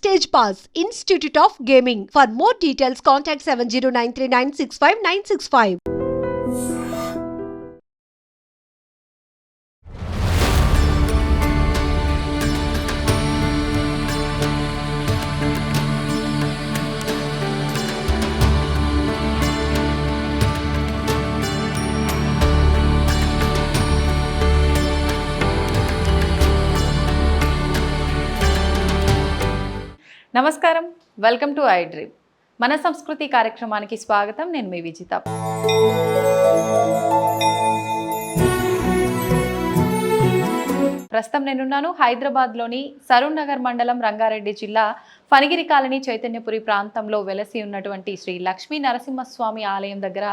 Stage Pass, Institute of Gaming. For more details, contact 7093965965965. నమస్కారం, welcome to I dream. మన సంస్కృతి కార్యక్రమానికి స్వాగతం. నేను మీ విజిత. ప్రస్తుతం నేనున్నాను హైదరాబాద్లోని సరూర్ నగర్ మండలం, రంగారెడ్డి జిల్లా, ఫణిగిరి కాలనీ, చైతన్యపురి ప్రాంతంలో వెలసి ఉన్నటువంటి శ్రీ లక్ష్మీ నరసింహస్వామి ఆలయం దగ్గర.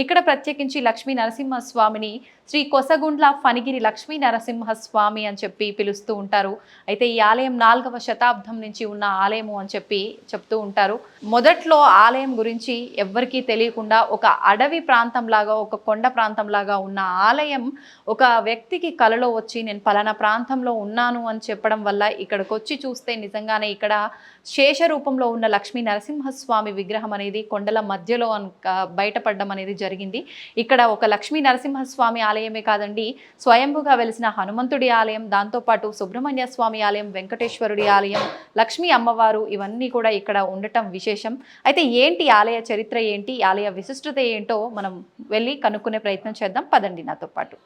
ఇక్కడ ప్రత్యేకించి లక్ష్మీ నరసింహస్వామిని శ్రీ కొసగుండ్ల ఫణిగిరి లక్ష్మీ నరసింహస్వామి అని చెప్పి పిలుస్తూ ఉంటారు. అయితే ఈ ఆలయం 4వ శతాబ్దం నుంచి ఉన్న ఆలయము అని చెప్పి చెప్తూ ఉంటారు. మొదట్లో ఆలయం గురించి ఎవ్వరికీ తెలియకుండా ఒక అడవి ప్రాంతంలాగా, ఒక కొండ ప్రాంతంలాగా ఉన్న ఆలయం ఒక వ్యక్తికి కలలో వచ్చి నేను పలానా ప్రాంతంలో ఉన్నాను అని చెప్పడం వల్ల ఇక్కడికి వచ్చి చూస్తే నిజంగానే ఇక్కడ శేష రూపంలో ఉన్న లక్ష్మీ నరసింహస్వామి విగ్రహం అనేది కొండల మధ్యలో బయటపడడం అనేది జరిగింది. ఇక్కడ ఒక లక్ష్మీ నరసింహస్వామి ఆలయమే కాదండి, స్వయంభుగా వెలిసిన హనుమంతుడి ఆలయం, దాంతోపాటు సుబ్రహ్మణ్య స్వామి ఆలయం, వెంకటేశ్వరుడి ఆలయం, లక్ష్మీ అమ్మవారు, ఇవన్నీ కూడా ఇక్కడ ఉండటం విశేషం. అయితే ఏంటి ఆలయ చరిత్ర, ఏంటి ఆలయ విశిష్టత ఏంటో మనం వెళ్ళి కనుక్కునే ప్రయత్నం చేద్దాం. పదండి నాతో పాటు.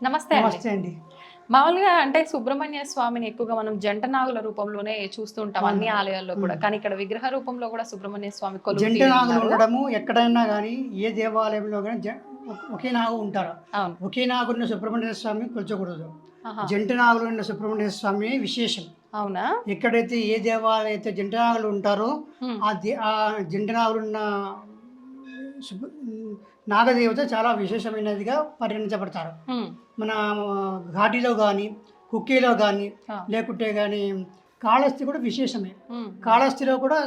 నమస్తే అండి. మామూలుగా అంటే సుబ్రహ్మణ్య స్వామిని ఎక్కువగా మనం జంట నాగుల రూపంలోనే చూస్తూ ఉంటాం అన్ని ఆలయాల్లో కూడా, కానీ ఇక్కడ విగ్రహ రూపంలో కూడా సుబ్రహ్మణ్య స్వామి జంట నాగులు ఉండడము ఎక్కడైనా కానీ, ఏ దేవాలయంలో కానీ ఒకే నాగు ఉంటారు. ఒకే నాగున్న సుబ్రహ్మణ్య స్వామి కొలచకూడదు. జంట నాగులు ఉన్న సుబ్రహ్మణ్య స్వామి విశేషం. అవునా? ఎక్కడైతే ఏ దేవాలయం అయితే జంట నాగులు ఉంటారో ఆ జంట నాగులున్న నాగదేవత చాలా విశేషమైనదిగా పరిగణించబడతారు. మన ఘాటిలో కానీ, కుక్కీలో కానీ, లేకుంటే కానీ కాళహస్తి కూడా విశేషమే. కాళహస్తిలో కూడా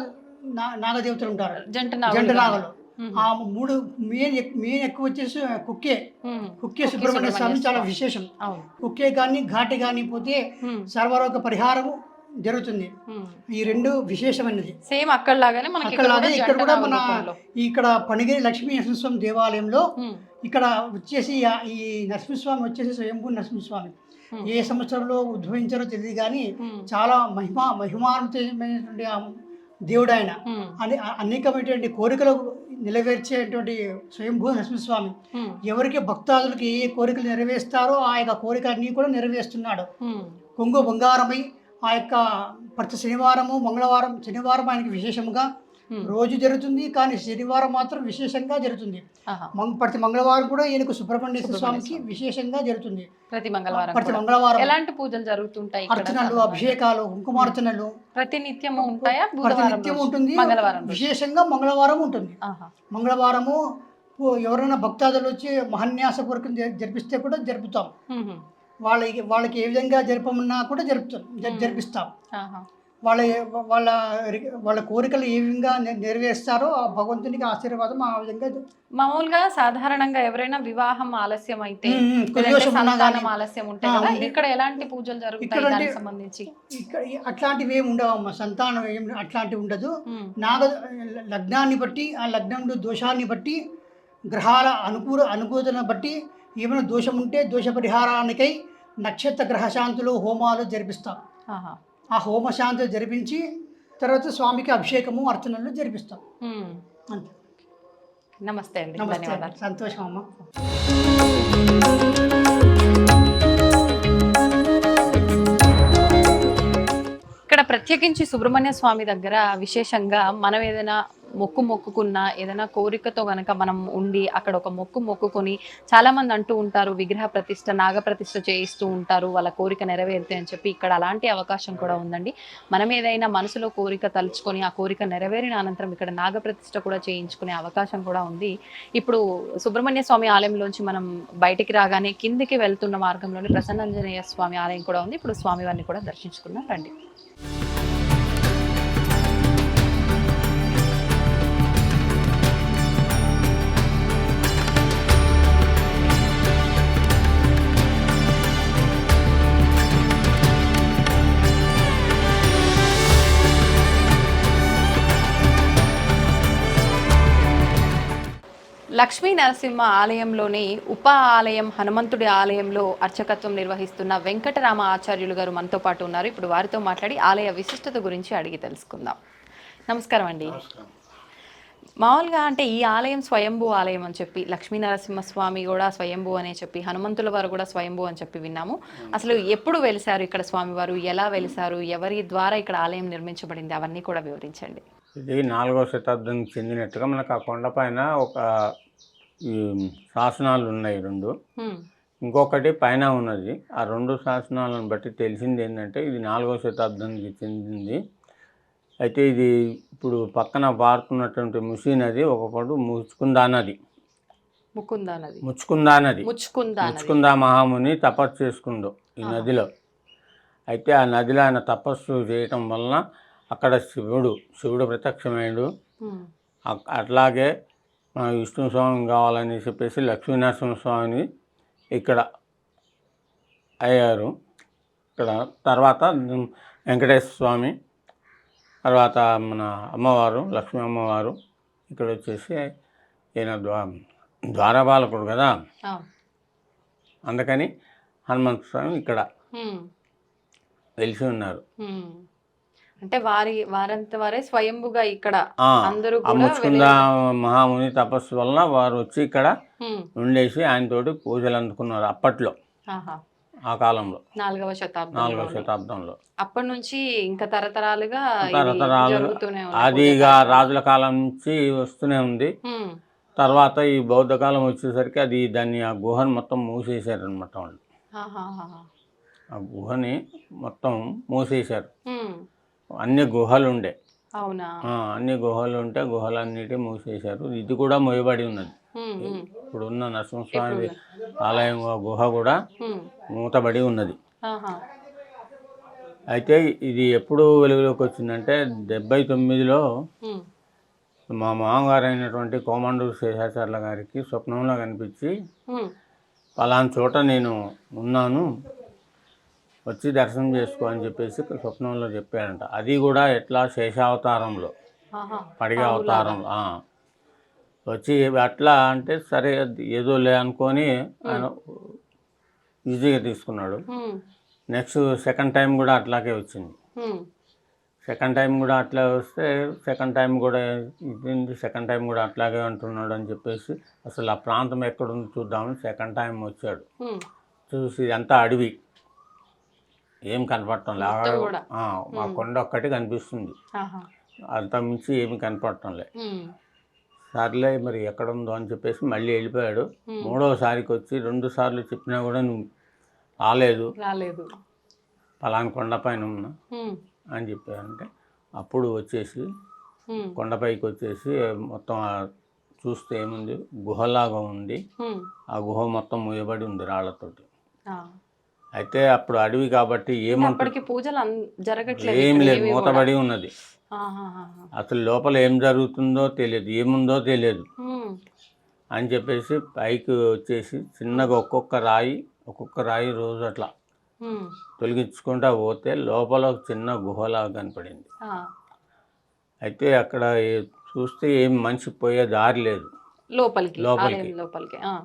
నాగదేవతలు ఉంటారు, జంట నాగలు. ఆ 3 మెయిన్ ఎక్కువ వచ్చేసి కుక్కే సుబ్రహ్మణ్య స్వామి చాలా విశేషం. కుక్కే కానీ ఘాటి కానీ పోతే సర్వరోగ పరిహారము జరుగుతుంది. ఈ 2 విశేషమైనది. సేమ్ అక్కడలాగానే ఇక్కడ కూడా మన ఇక్కడ ఫణిగిరి లక్ష్మీ నరసింహస్వామి దేవాలయంలో ఇక్కడ వచ్చేసి ఈ నరసింహస్వామి వచ్చేసి స్వయంభూ నరసింహస్వామి ఏ సంవత్సరంలో ఉద్భవించారో తెలియదు కానీ చాలా మహిమాన్వితమైనటువంటి దేవుడు ఆయన. అనేకమైనటువంటి కోరికలు నెరవేర్చేటువంటి స్వయంభూ నరసింహస్వామి ఎవరికి భక్తాదులకి ఏ కోరికలు నెరవేరుస్తారో ఆ యొక్క కోరికలన్నీ కూడా నెరవేరుస్తున్నాడు. కొంగు బంగారమై ఆ యొక్క ప్రతి శనివారం ఆయనకి విశేషంగా రోజు జరుగుతుంది, కానీ శనివారం మాత్రం విశేషంగా జరుగుతుంది. ప్రతి మంగళవారం కూడా ఈయనకు సుబ్రహ్మణ్య స్వామికి విశేషంగా జరుగుతుంది. ప్రతి మంగళవారం ఎలాంటి పూజలు జరుగుతుంటాయి? అర్చనలు, అభిషేకాలు, కుంకుమార్చనలు ప్రతినిత్యము ఉంటాయా? ప్రతినిత్యం ఉంటుంది. విశేషంగా మంగళవారం ఉంటుంది. మంగళవారము ఎవరైనా భక్తాదులు వచ్చి మహాన్యాసపూర్వకం జరిపిస్తే కూడా జరుపుతాం. వాళ్ళకి ఏ విధంగా జరపమన్నా కూడా జరిపిస్తాం. వాళ్ళ కోరికలు ఏ విధంగా నెరవేరుస్తారో ఆ భగవంతునికి ఆశీర్వాదం ఆ విధంగా. మామూలుగా సాధారణంగా ఎవరైనా వివాహం ఆలస్యం అయితే, ఆలస్యం ఉంటే కదా, ఇక్కడ ఎలాంటి పూజలు జరుగుతాయి సంబంధించి? ఇక్కడ అట్లాంటివి ఏమి ఉండవమ్మా, సంతానం అట్లాంటివి ఉండదు. లగ్నాన్ని బట్టి, ఆ లగ్నంలో దోషాన్ని బట్టి, గ్రహాల అనుకూలతను బట్టి ఏమైనా దోషం ఉంటే దోష పరిహారానికై నక్షత్ర గ్రహశాంతులు, హోమాలు జరిపిస్తాం. ఆ హోమశాంతులు జరిపించి తర్వాత స్వామికి అభిషేకము, అర్చనలు జరిపిస్తాం. అంతే. నమస్తే అండి. సంతోషం అమ్మ. ఇక్కడ ప్రత్యేకించి సుబ్రహ్మణ్య స్వామి దగ్గర విశేషంగా మనం ఏదైనా మొక్కుకున్న, ఏదైనా కోరికతో గనక మనం ఉండి అక్కడ ఒక మొక్కుకొని, చాలామంది అంటూ ఉంటారు విగ్రహ ప్రతిష్ఠ, నాగ ప్రతిష్ఠ చేయిస్తూ ఉంటారు వాళ్ళ కోరిక నెరవేరితే అని చెప్పి. ఇక్కడ అలాంటి అవకాశం కూడా ఉందండి. మనం ఏదైనా మనసులో కోరిక తలుచుకొని ఆ కోరిక నెరవేరిన అనంతరం ఇక్కడ నాగ ప్రతిష్ఠ కూడా చేయించుకునే అవకాశం కూడా ఉంది. ఇప్పుడు సుబ్రహ్మణ్య స్వామి ఆలయంలోంచి మనం బయటికి రాగానే కిందికి వెళ్తున్న మార్గంలోని ప్రసన్నాంజనేయ స్వామి ఆలయం కూడా ఉంది. ఇప్పుడు స్వామివారిని కూడా దర్శించుకుందాం రండి. లక్ష్మీ నరసింహ ఆలయంలోని ఉప ఆలయం హనుమంతుడి ఆలయంలో అర్చకత్వం నిర్వహిస్తున్న వెంకటరామ ఆచార్యులు గారు మనతో పాటు ఉన్నారు. ఇప్పుడు వారితో మాట్లాడి ఆలయ విశిష్టత గురించి అడిగి తెలుసుకుందాం. నమస్కారం అండి. మామూలుగా అంటే ఈ ఆలయం స్వయంభూ ఆలయం అని చెప్పి, లక్ష్మీ నరసింహస్వామి కూడా స్వయంభూ అనే చెప్పి, హనుమంతుల వారు కూడా స్వయంభూ అని చెప్పి విన్నాము. అసలు ఎప్పుడు వెలిసారు ఇక్కడ స్వామివారు, ఎలా వెలిసారు, ఎవరి ద్వారా ఇక్కడ ఆలయం నిర్మించబడింది, అవన్నీ కూడా వివరించండి. ఇది 4వ శతాబ్దానికి చెందినట్టుగా మనకు ఆ కొండపైన ఒక ఈ శాసనాలు ఉన్నాయి 2. ఇంకొకటి పైన ఉన్నది. ఆ 2 శాసనాలను బట్టి తెలిసింది ఏంటంటే ఇది 4వ శతాబ్దానికి చెందింది. అయితే ఇది ఇప్పుడు పక్కన పారుతున్నటువంటి ముసి నది ఒకప్పుడు ముచ్చుకుందా నది తపస్సు చేసుకుందో ఈ నదిలో. అయితే ఆ నదిలో ఆయన తపస్సు చేయటం వలన అక్కడ శివుడు ప్రత్యక్షమయ్యాడు. అట్లాగే విష్ణు స్వామి కావాలని చెప్పేసి లక్ష్మీనరసింహస్వామిని ఇక్కడ అయ్యారు. ఇక్కడ తర్వాత వెంకటేశ్వర స్వామి, తర్వాత మన అమ్మవారు లక్ష్మీ అమ్మవారు ఇక్కడ వచ్చేసి ఈయన ద్వారపాలకుడు కదా, అందుకని హనుమంత స్వామి ఇక్కడ వెలిసి ఉన్నారు. అంటే వారంత వారే స్వయంభుగా ఇక్కడ అందరూ ముచ్చుకుంద మహాముని తపస్సు వలన వారు వచ్చి ఇక్కడ ఉండేసి ఆయనతోటి పూజలు అందుకున్నారు అప్పట్లో, ఆ కాలంలో 4వ శతాబ్దంలో. అప్పటి నుంచి ఇంకా తరతరాలుగా అదిగా రాజుల కాలం నుంచి వస్తూనే ఉంది. తర్వాత ఈ బౌద్ధ కాలం వచ్చేసరికి దాన్ని ఆ గుహను మొత్తం మూసేశారు అనమాట వాళ్ళు. ఆ గుహని మొత్తం మూసేశారు. అన్ని గుహలు ఉండే, అన్ని గుహలు ఉంటే గుహలన్నిటి మూసేశారు. ఇది కూడా మొయబడి ఉన్నది. ఇప్పుడున్న నరసింహస్వామి ఆలయం గుహ కూడా మూతబడి ఉన్నది. అయితే ఇది ఎప్పుడు వెలుగులోకి వచ్చిందంటే 79లో మా మామగారు అయినటువంటి కోమండూరు శేషాచార్యుల గారికి స్వప్నంలో కనిపించి పలానా చోట నేను ఉన్నాను, వచ్చి దర్శనం చేసుకో అని చెప్పేసి స్వప్నంలో చెప్పాడంట. అది కూడా ఎట్లా శేషావతారంలో, పడిగ అవతారంలో వచ్చి అట్లా అంటే సరే ఏదో లే అనుకొని ఆయన ఈజీగా తీసుకున్నాడు. నెక్స్ట్ సెకండ్ టైం కూడా అట్లాగే వచ్చింది. సెకండ్ టైం కూడా అట్లా వస్తే సెకండ్ టైం కూడా అట్లాగే అంటున్నాడు అని చెప్పేసి అసలు ఆ ప్రాంతం ఎక్కడుంది చూద్దామని సెకండ్ టైం వచ్చాడు. చూసి అంతా అడవి, ఏం కనపడటం లేదు. మా కొండ ఒక్కటి కనిపిస్తుంది, అంత మించి ఏమి కనపడటం లే. సర్లే మరి ఎక్కడుందో అని చెప్పేసి మళ్ళీ వెళ్ళిపోయాడు. 3వసారికి వచ్చి 2 సార్లు చెప్పినా కూడా నువ్వు రాలేదు, పలానా కొండపైన ఉన్నా అని చెప్పారంటే అప్పుడు వచ్చేసి కొండపైకి వచ్చేసి మొత్తం చూస్తే ఏముంది, గుహలాగా ఉంది. ఆ గుహ మొత్తం మూయబడి ఉంది రాళ్లతోటి. అయితే అప్పుడు అడవి కాబట్టి ఏమి లేదు, మూతబడి ఉన్నది. అసలు లోపల ఏం జరుగుతుందో తెలియదు, ఏముందో తెలియదు అని చెప్పేసి పైకి వచ్చేసి చిన్నగా ఒక్కొక్క రాయి రోజు అట్లా తొలగించుకుంటా పోతే లోపల ఒక చిన్న గుహలాగా కనపడింది. అయితే అక్కడ చూస్తే ఏం మనిషి పోయే దారి లేదు లోపలికి.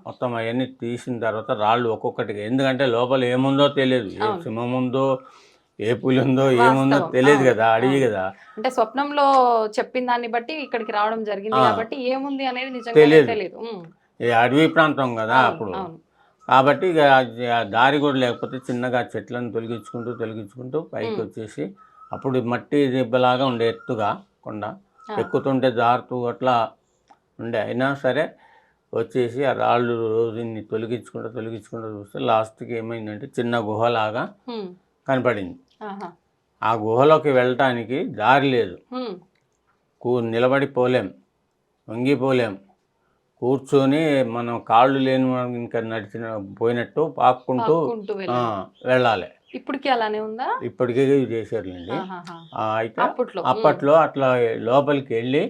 మొత్తం అవన్నీ తీసిన తర్వాత రాళ్ళు ఒక్కొక్కటిగా, ఎందుకంటే లోపల ఏముందో తెలియదు, ఏ సింహం ఉందో ఏ పులి ఉందో ఏముందో తెలియదు కదా, అడవి కదా. అంటే స్వప్నంలో చెప్పిన దాన్ని బట్టి ఇక్కడికి రావడం జరిగింది కాబట్టి ఏముంది అనేది నిజంగా తెలియదు. అడవి ప్రాంతం కదా అప్పుడు, కాబట్టి ఇక దారి కూడా లేకపోతే చిన్నగా చెట్లను తొలగించుకుంటూ పైకి వచ్చేసి అప్పుడు మట్టి దిబ్బలాగా ఉండే ఎత్తుగా కొండ, ఎక్కుతుంటే జారుతూ అట్లా ఉండే. అయినా సరే వచ్చేసి ఆ రాళ్ళు రోజుని తొలగించుకుంటూ చూస్తే లాస్ట్కి ఏమైందంటే చిన్న గుహలాగా కనపడింది. ఆ గుహలోకి వెళ్ళటానికి దారి లేదు, నిలబడిపోలేం, వంగిపోలేం, కూర్చొని మనం కాళ్ళు లేని ఇంకా పోయినట్టు పాక్కుంటూ వెళ్ళాలి. ఇప్పటికీ అలానే ఉందా? ఇప్పటికీ చేశారులేండి. అయితే అప్పట్లో అట్లా లోపలికి వెళ్ళి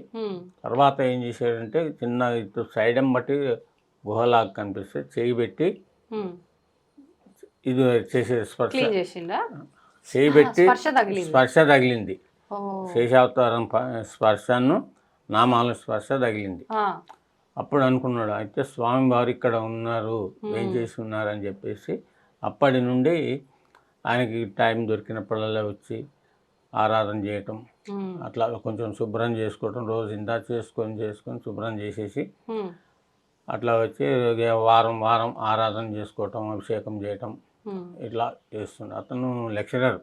తర్వాత ఏం చేశారంటే చిన్న ఇటు సైడ్ బట్టి గుహలాగా కనిపిస్తే చేయి పెట్టి ఇది చేసే చేయి పెట్టి స్పర్శ తగిలింది. శేషావతారం స్పర్శను నామాల స్పర్శ తగిలింది. అప్పుడు అనుకున్నాడు అయితే స్వామివారు ఇక్కడ ఉన్నారు, ఏం చేసి ఉన్నారు అని చెప్పేసి అప్పటి నుండి ఆయనకి టైం దొరికినప్పుడల్లా వచ్చి ఆరాధన చేయటం, అట్లా కొంచెం శుభ్రం చేసుకోవటం, రోజు ఇంత చేసుకొని శుభ్రం చేసేసి అట్లా వచ్చి వారం వారం ఆరాధన చేసుకోవటం, అభిషేకం చేయటం ఇట్లా చేస్తుండే. అతను లెక్చరర్,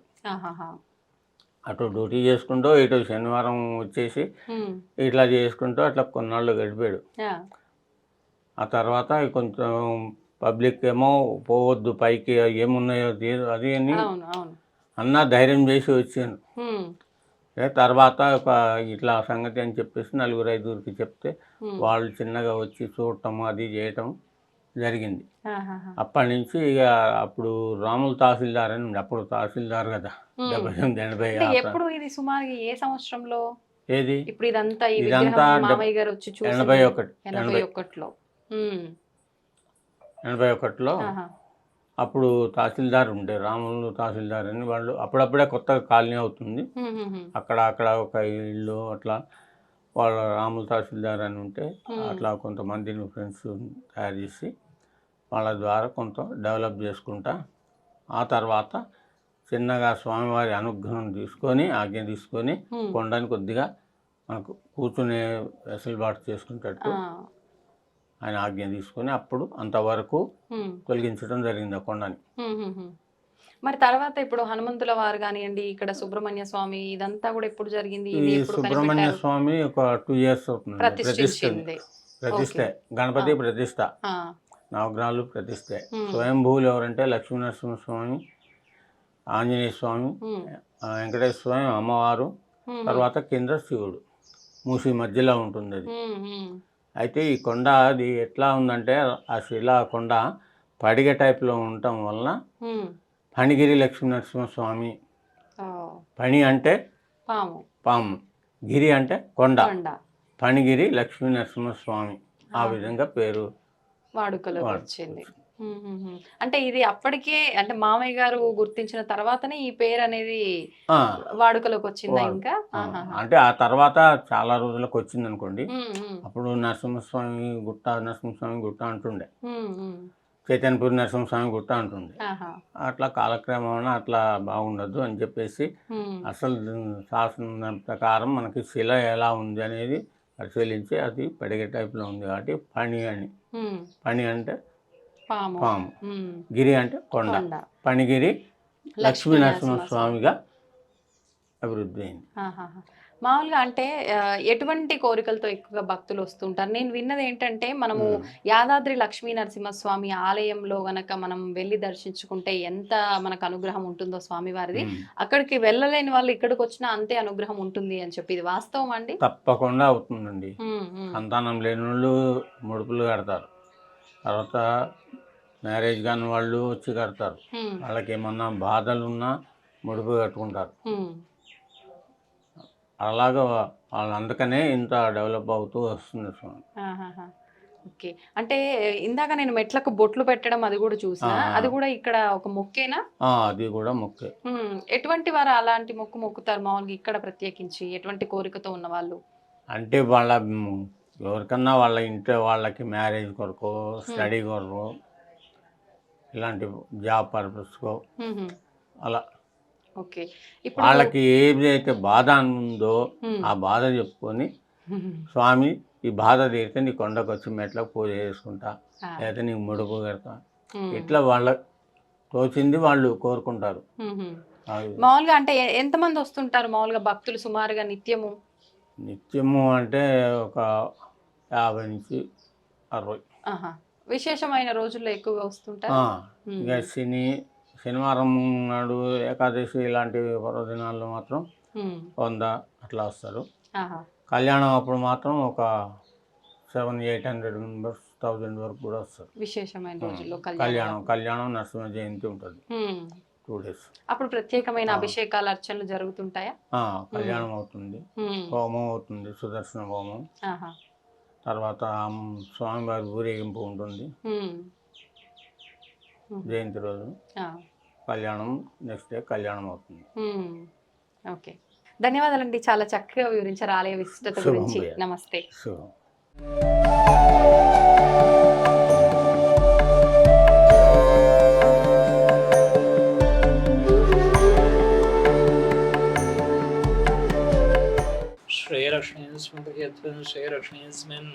అటు డ్యూటీ చేసుకుంటూ ఇటు శనివారం వచ్చేసి ఇట్లా చేసుకుంటూ అట్లా కొన్నాళ్ళు గడిపాడు. ఆ తర్వాత కొంచెం పబ్లిక్ ఏమో పోవద్దు పైకి, ఏమున్నాయో అది అని అన్న ధైర్యం చేసి వచ్చాను. తర్వాత ఇట్లా సంగతి అని చెప్పేసి 4-5 చెప్తే వాళ్ళు చిన్నగా వచ్చి చూడటం అది చేయటం జరిగింది. అప్పటి నుంచి ఇక అప్పుడు రాములు తహసీల్దార్ అని ఉండే, అప్పుడు తహసీల్దార్ కదా 78-80. ఎప్పుడు ఇది సుమారు ఏ సంవత్సరంలో? ఏది ఇప్పుడు ఇదంతా ఇదంతా 81లో అప్పుడు తహసీల్దార్ ఉండే, రాములు తహసీల్దార్ అని. వాళ్ళు అప్పుడప్పుడే కొత్తగా కాలనీ అవుతుంది, అక్కడ ఒక ఇల్లు అట్లా వాళ్ళ రాములు తహసీల్దార్ అని ఉంటే అట్లా కొంతమందిని ఫ్రెండ్స్ తయారు చేసి వాళ్ళ ద్వారా కొంత డెవలప్ చేసుకుంటా ఆ తర్వాత చిన్నగా స్వామివారి అనుగ్రహం తీసుకొని ఆజ్ఞ తీసుకొని కొండని కొద్దిగా మనకు కూర్చునే వెసులుబాటు చేసుకునేటట్టు ఆయన ఆజ్ఞ తీసుకొని అప్పుడు అంతవరకు తొలగించడం జరిగింది ఆ కొండని. మరి తర్వాత ఇప్పుడు హనుమంతుల వారు కానివ్వండి, ఇక్కడ సుబ్రహ్మణ్య స్వామి, ఇదంతా కూడా ఎప్పుడు జరిగింది? ఈ సుబ్రహ్మణ్య స్వామి ఒక 2 years అవుతుంది ప్రతిష్ట, గణపతి ప్రతిష్ట, నవగ్రహాలు ప్రతిష్ట. స్వయంభూలు ఎవరంటే లక్ష్మీనరసింహస్వామి, ఆంజనేయ స్వామి, వెంకటేశ్వర స్వామి, అమ్మవారు, తర్వాత కింద శివుడు, మూసి మధ్యలో ఉంటుంది అది. అయితే ఈ కొండ అది ఎట్లా ఉందంటే ఆ శిలా కొండ పడిగ టైప్లో ఉండటం వలన ఫణిగిరి లక్ష్మీనరసింహస్వామి, ఫణి అంటే పాము, గిరి అంటే కొండ, ఫణిగిరి లక్ష్మీనరసింహస్వామి ఆ విధంగా పేరు వాడుకలో వచ్చింది. అంటే ఇది అప్పటికే అంటే మామయ్య గారు గుర్తించిన తర్వాతనే ఈ పేరు అనేది వాడుకలోకి వచ్చిందా? ఇంకా అంటే ఆ తర్వాత చాలా రోజులకు వచ్చింది అనుకోండి. అప్పుడు నరసింహస్వామి గుట్ట అంటుండే, చైతన్యపురి నరసింహస్వామి గుట్ట అంటుండే. అట్లా కాలక్రమేణా అట్లా బాగుండదు అని చెప్పేసి అసలు శాసనం ప్రకారం మనకి శిల ఎలా ఉంది అనేది పరిశీలించి అది పడిగే టైప్లో ఉంది కాబట్టి ఫణి అంటే పాము, గిరి అంటే కొండ, ఫణిగిరి లక్ష్మీనరసింహస్వామిగా అభివృద్ధి అయింది. మామూలుగా అంటే ఎటువంటి కోరికలతో ఎక్కువగా భక్తులు వస్తుంటారు? నేను విన్నది ఏంటంటే మనము యాదాద్రి లక్ష్మీ నరసింహస్వామి ఆలయంలో గనక మనం వెళ్ళి దర్శించుకుంటే ఎంత మనకు అనుగ్రహం ఉంటుందో స్వామివారిది, అక్కడికి వెళ్ళలేని వాళ్ళు ఇక్కడికి వచ్చినా అంతే అనుగ్రహం ఉంటుంది అని చెప్పి, ఇది వాస్తవం అండి? తప్పకుండా అవుతుందండి. సంతానం లేని వాళ్ళు ముడుపులు కడతారు, తర్వాత మ్యారేజ్ కాని వాళ్ళు వచ్చి కడతారు, వాళ్ళకి ఏమన్నా బాధలున్నా ముడుపు కట్టుకుంటారు. అలాగా వాళ్ళు అందుకనే ఇంత డెవలప్ అవుతూ వస్తుంది స్వామి. ఓకే, అంటే ఇందాక నేను మెట్లకు బొట్లు పెట్టడం అది కూడా చూసా, అది కూడా ఇక్కడ ఒక మొక్కేనా? అది కూడా మొక్కే. ఎటువంటి వారు అలాంటి మొక్కు మొక్కుతారు మామూలుగా ఇక్కడ ప్రత్యేకించి, ఎటువంటి కోరికతో ఉన్న వాళ్ళు? అంటే వాళ్ళ ఎవరికన్నా వాళ్ళ ఇంట్లో వాళ్ళకి మ్యారేజ్ కొరకు, స్టడీ కొరకు, ఇలాంటి జాబ్ పర్పస్కో అలా ఓకే. వాళ్ళకి ఏదైతే బాధ ఉందో ఆ బాధ చెప్పుకొని స్వామి ఈ బాధ తీరితే నీ కొండకు వచ్చి మెట్లకు పూజ చేసుకుంటా, లేకపోతే నీకు ముడుపు కడతా, ఇట్లా వాళ్ళ తోచింది వాళ్ళు కోరుకుంటారు. మామూలుగా అంటే ఎంతమంది వస్తుంటారు మామూలుగా భక్తులు సుమారుగా నిత్యము? నిత్యము అంటే ఒక 50 నుంచి 60. విశేషమైన రోజుల్లో ఎక్కువగా వస్తుంటారు. ఇక శనివారం నాడు, ఏకాదశి ఇలాంటి పర్వదినాల్లో మాత్రం 100 అట్లా వస్తారు. కళ్యాణం అప్పుడు మాత్రం ఒక 700-800 మెంబర్స్, 1000 వరకు కూడా వస్తారు. విశేషమైన రోజుల్లో కళ్యాణం నరసింహ జయంతి ఉంటుంది 2 days. అప్పుడు ప్రత్యేకమైన అభిషేకాలు, అర్చనలు జరుగుతుంటాయా? కళ్యాణం అవుతుంది, హోమం అవుతుంది, సుదర్శన హోమం, తర్వాత స్వామివారి ఊరేగింపు ఉంటుంది జయంతి రోజు, కళ్యాణం నెక్స్ట్ డే కళ్యాణం అవుతుంది. ఓకే, ధన్యవాదాలండి, చాలా చక్కగా వివరించారు ఆలయ విశిష్టత గురించి. నమస్తే. श्रेयलक्ष्मीस्मृतियत्वं श्रेयलक्ष्मीस्मिन्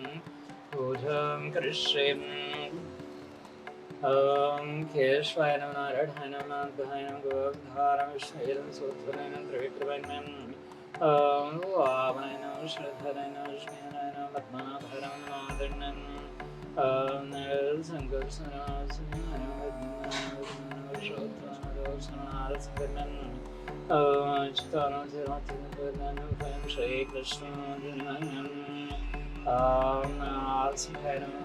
पूजां करिष्ये ॐ केशवाय नमः नारायणाय नमः नारायणाय नमः गोधारं विष्णुं सोत्वनं त्रिविक्रमण्यं ॐ वामनाय नमः श्रद्धराय नमः विष्णुनाय नमः पद्मनाभराय नमः आदरणं ॐ संकर्षणाय नमः श्रोत्रनारसकरणं ॐ चित्तानां श्रीकृष्णं आसुखाय नमः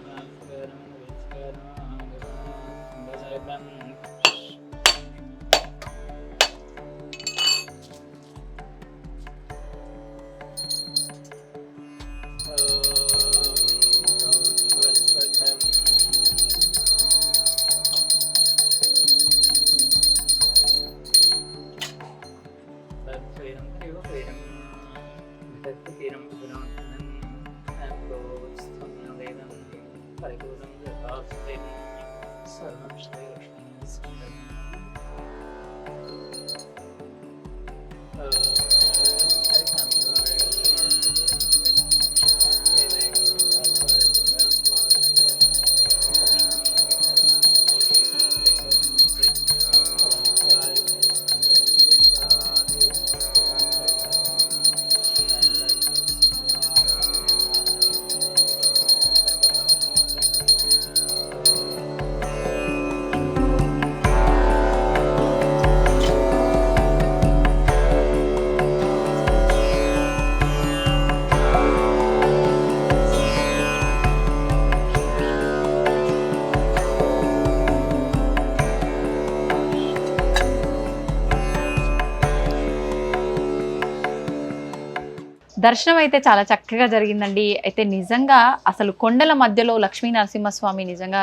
దర్శనం అయితే చాలా చక్కగా జరిగిందండి. అయితే నిజంగా అసలు కొండల మధ్యలో లక్ష్మీ నరసింహస్వామి నిజంగా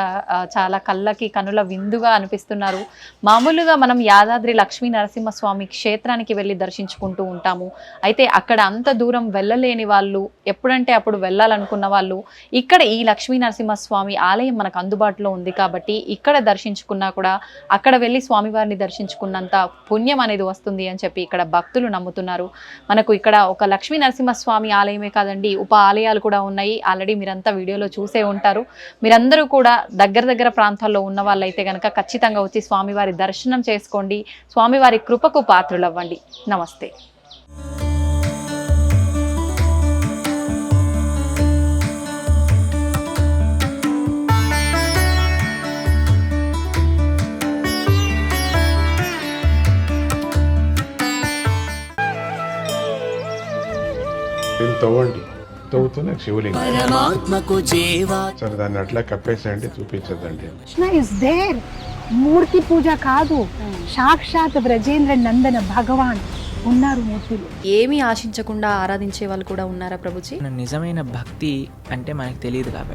చాలా కళ్ళకి కనుల విందుగా అనిపిస్తున్నారు. మామూలుగా మనం యాదాద్రి లక్ష్మీ నరసింహస్వామి క్షేత్రానికి వెళ్ళి దర్శించుకుంటూ ఉంటాము. అయితే అక్కడ అంత దూరం వెళ్ళలేని వాళ్ళు, ఎప్పుడంటే అప్పుడు వెళ్ళాలనుకున్న వాళ్ళు ఇక్కడ ఈ లక్ష్మీ నరసింహస్వామి ఆలయం మనకు అందుబాటులో ఉంది కాబట్టి ఇక్కడ దర్శించుకున్నా కూడా అక్కడ వెళ్ళి స్వామివారిని దర్శించుకున్నంత పుణ్యం అనేది వస్తుంది అని చెప్పి ఇక్కడ భక్తులు నమ్ముతున్నారు. మనకు ఇక్కడ ఒక లక్ష్మీ నరసింహస్వామి ఆలయమే కాదండి, ఉప ఆలయాలు కూడా ఉన్నాయి. ఆల్రెడీ మీరంతా వీడియోలో చూసే ఉంటారు. మీరందరూ కూడా దగ్గర ప్రాంతాల్లో ఉన్న వాళ్ళైతే కనుక ఖచ్చితంగా వచ్చి స్వామివారి దర్శనం చేసుకోండి, స్వామివారి కృపకు పాత్రులవ్వండి. నమస్తే. తవ్వండి, తవ్వుతూనే శివలింగం. సరే దాన్ని అట్లా కప్పేసేయండి, చూపించదండి. Krishna is there. మూర్తి పూజ కాదు, సాక్షాత్ బ్రజేంద్ర నందన భగవాన్ ఉన్నారు మూర్తిలో. ఏమీ ఆశించకుండా ఆరాధించే వాళ్ళు కూడా ఉన్నారా ప్రభుజీ? నిజమైన భక్తి అంటే మనకు తెలియదు కాబట్టి